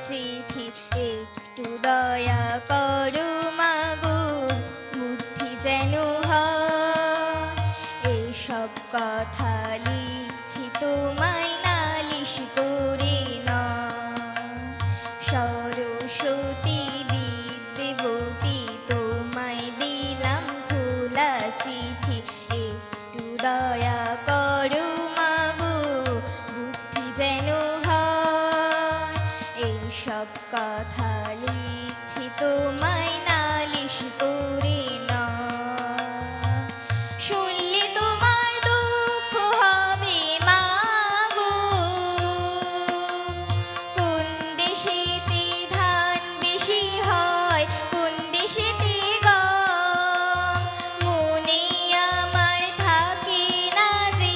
চিঠি একটু দয়া করো মাগো বুদ্ধি যেন হয় এসব কথা লিখছি তোমায় নালিশ করে না সরস্বতী বিদ্যাবতী তোমায় দিলাম খোলা চিঠি একটু দয়া করো মাগো বুদ্ধি যেন হয় এইসব কথা লিখছি তোমায় নালিশ করে না শুনলে তোমার দুঃখ হবে মাগো কোন দেশেতে ধান বেশি হয় কোন দেশেতে গম মনে আমার থাকে না যে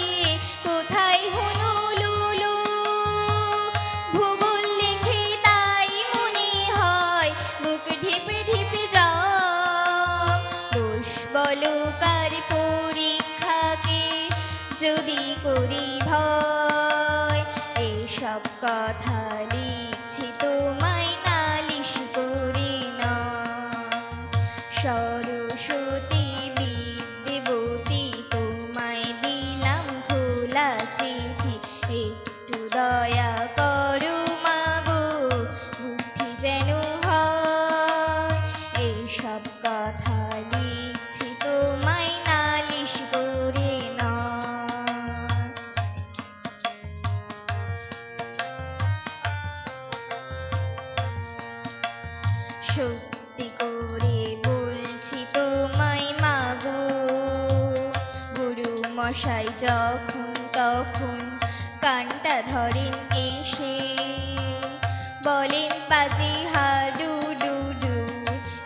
কোথায় হুনুলুলু ভূগোল লিখে তাই মনে হয় বুক ঢিপে ঢিপে জম দোষ বলো কার পরীক্ষাকে যদি করি ভয় এইসব কথা লিখছি তোমায় নালিশ করে না সরস্বতী বিদ্যাবতী তোমায় দিলাম খোলা চিঠি একটু দয়া করো মাগো বুদ্ধি যেন হয় এইসব কথা লিখছি তোমায় নালিশ করে না সত্যি করে বলছি তোমায় মাগো গুরু মশাই যখন তখন কানটা ধরেন এসে বলেন বাজি হাডু ডুডু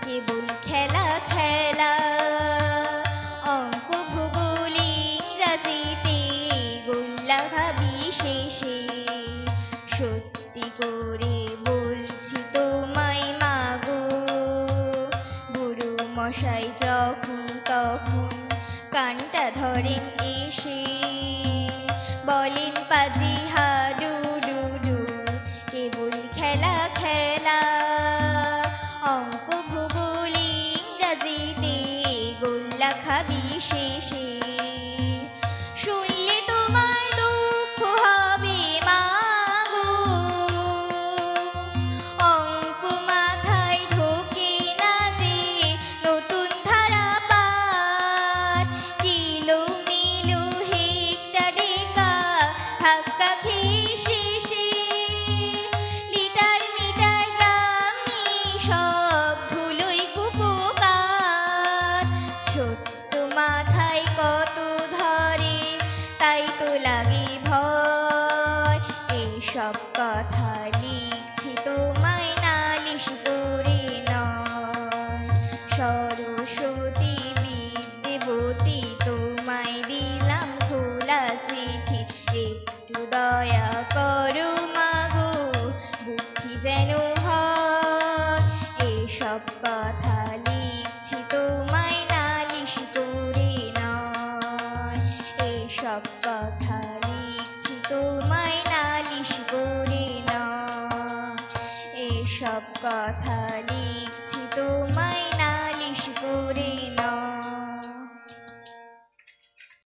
কেবল খেলা খেলা অঙ্ক ভূগোল ইংরাজিতে গোল্লা ভাবি শেষে সত্যি করে বলছি তোমায় মাগো গুরু মশাই যখন তখন কানটা ধরেন এসে বলেন পাজি হাডু ডুডু কেবল খেলা খেলা অঙ্ক ভূগোল ইংরাজিতে গোল্লা খাবি শেষে শুনলে তোমার দুঃখ হবে মাগো অঙ্ক মাথায় ঢোকে না যে নতুন ধারা পাঠ কিলো মিলো হেক্টা ডেকা ধাক্কা খেয়ে শেষে লিটার মিটার গ্রামে সব ধুলোই কুপোকার ছোট্ট মাথায় কত ধরে তাই তো লাগে ভয় এইসব কথা লিখছি তোমায় নালিশ করে নয় সরস্বতী বিদ্যাবতী তোমায় দিলাম খোলা চিঠি একটু দয়া করো মাগো বুদ্ধি যেন হয় এসব কথা লিখছি তোমায় নালিশ করে নয় এসব কথা